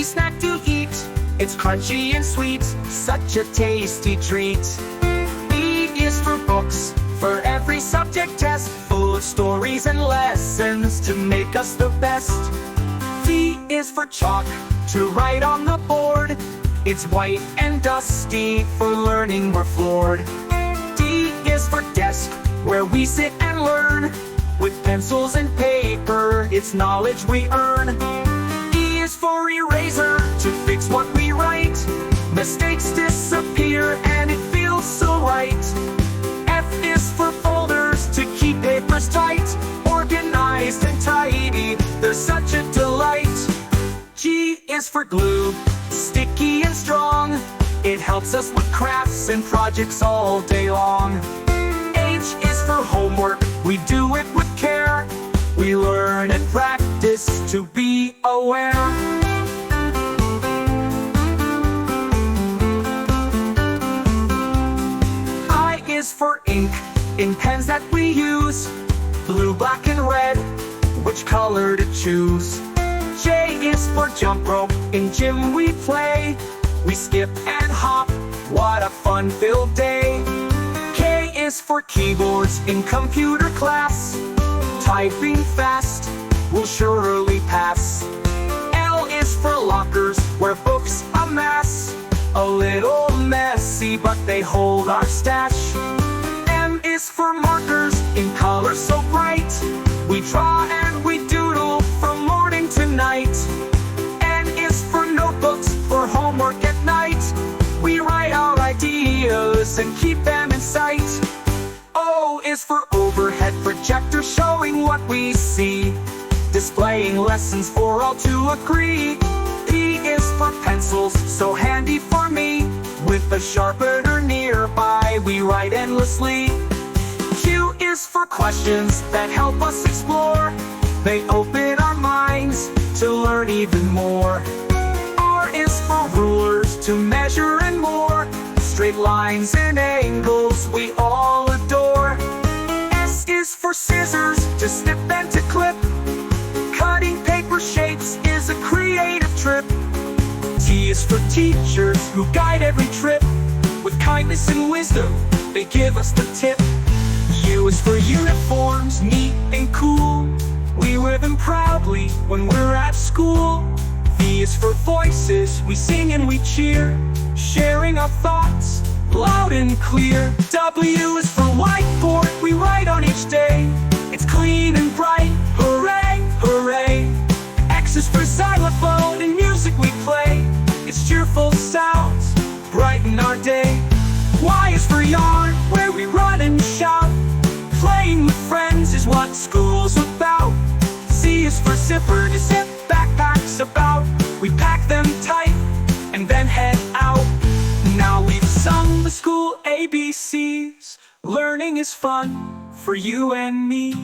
snack to eat. It's crunchy and sweet, such a tasty treat. B is for books, for every subject test, full of stories and lessons to make us the best. V is for chalk, to write on the board. It's white and dusty, for learning we're floored. D is for desk, where we sit and learn. With pencils and paper, it's knowledge we earn. E is for eraser, to fix what we write. Mistakes disappear and it feels so right. F is for folders, to keep papers tight. Organized and tidy, they're such a delight. G is for glue, sticky and strong. It helps us with crafts and projects all day long. H is for homework, we do it with care. We learn and practice to be aware. I is for ink, in pens that we use. Blue, black, and red, which color to choose. J is for jump rope, in gym we play. We skip and hop, what a fun-filled day. K is for keyboards, in computer class. Typing fast, we'll surely pass. L is for lockers, where books amass. A little messy, but they hold our stash. M is for markers, in color so bright. We draw and we doodle from morning to night. N is for notebooks, for homework at night. We write our ideas and keep them in sight. O is for overhead projector, showing what we see. Displaying lessons for all to agree. P is for pencils, so handy for me. With a sharpener nearby, we write endlessly. Q is for questions that help us explore. They open our minds to learn even more. R is for rulers, to measure and more. Straight lines and angles we all adore. S is for scissors, to snip and to clip. Cutting paper shapes is a creative trip. T is for teachers, who guide every trip. With kindness and wisdom, they give us the tip. U is for uniforms, neat and cool. We wear them proudly when we're at school. V is for voices, we sing and we cheer. Sharing our thoughts, loud and clear. W is for whiteboard, we write on each day. It's clean and bright, hooray, hooray. X is for xylophone, and music we play. It's cheerful sounds, brighten our day. Y is for yard, where we run and shout. Playing with friends is what school's about. Z is for zipper, to zip backpacks about. We pack them tight and then head out. Now we've sung the school ABCs. Learning is fun for you and me.